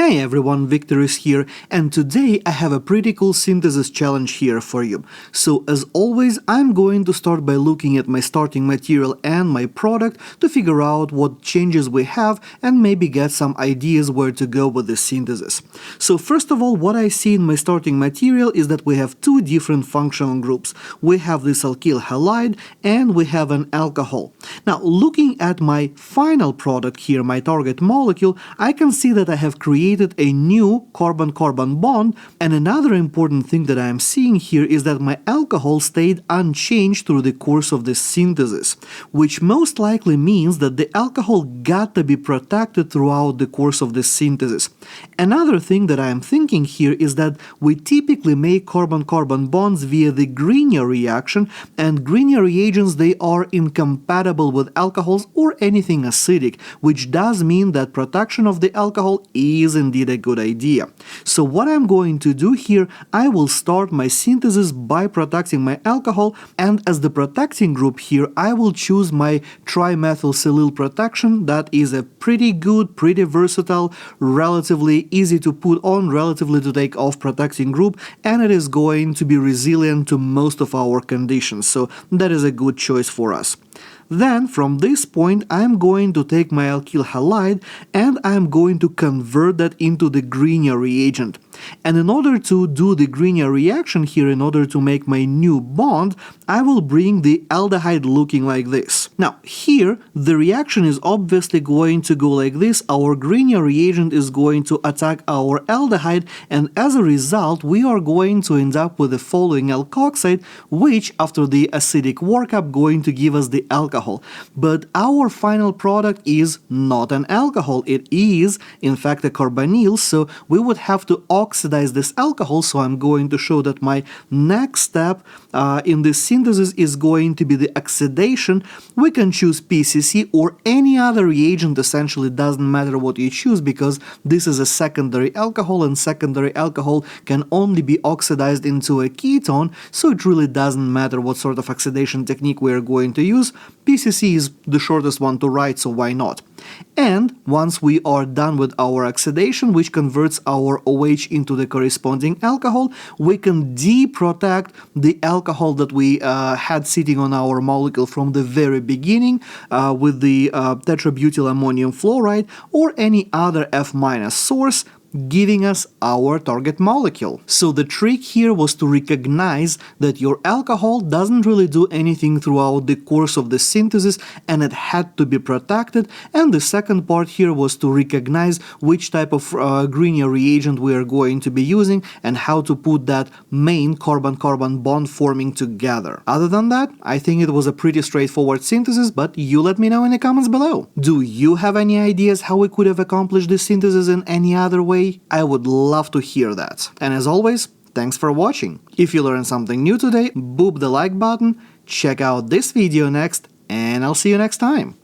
Hey everyone, Victor is here, and today I have a pretty cool synthesis challenge here for you. So as always, I'm going to start by looking at my starting material and my product to figure out what changes we have and maybe get some ideas where to go with this synthesis. So first of all, what I see in my starting material is that we have two different functional groups. We have this alkyl halide and we have an alcohol. Now looking at my final product here, my target molecule, I can see that I have created a new carbon-carbon bond, and another important thing that I am seeing here is that my alcohol stayed unchanged through the course of this synthesis, which most likely means that the alcohol got to be protected throughout the course of this synthesis. Another thing that I am thinking here is that we typically make carbon-carbon bonds via the Grignard reaction, and Grignard reagents, they are incompatible with alcohols or anything acidic, which does mean that protection of the alcohol is indeed a good idea. So what I'm going to do here, I will start my synthesis by protecting my alcohol, and as the protecting group here, I will choose my trimethylsilyl protection. That is a pretty good, pretty versatile, relatively easy to put on, relatively to take off protecting group, and it is going to be resilient to most of our conditions, so that is a good choice for us. Then, from this point, I'm going to take my alkyl halide and I'm going to convert that into the Grignard reagent. And in order to do the Grignard reaction here, in order to make my new bond, I will bring the aldehyde looking like this. Now, here, the reaction is obviously going to go like this. Our Grignard reagent is going to attack our aldehyde, and as a result, we are going to end up with the following alkoxide, which, after the acidic workup, going to give us the alcohol. But our final product is not an alcohol, it is in fact a carbonyl, so we would have to oxidize this alcohol. So I'm going to show that my next step in this synthesis is going to be the oxidation. We can choose PCC or any other reagent, essentially doesn't matter what you choose, because this is a secondary alcohol and secondary alcohol can only be oxidized into a ketone, so it really doesn't matter what sort of oxidation technique we are going to use. PCC is the shortest one to write, so why not? And once we are done with our oxidation, which converts our OH into the corresponding alcohol, we can deprotect the alcohol that we had sitting on our molecule from the very beginning with the tetrabutyl ammonium fluoride or any other F- source, giving us our target molecule. So the trick here was to recognize that your alcohol doesn't really do anything throughout the course of the synthesis and it had to be protected, and the second part here was to recognize which type of Grignard reagent we are going to be using and how to put that main carbon-carbon bond forming together. Other than that, I think it was a pretty straightforward synthesis, but you let me know in the comments below. Do you have any ideas how we could have accomplished this synthesis in any other way? I would love to hear that. And as always, thanks for watching. If you learned something new today, boop the like button, check out this video next, and I'll see you next time.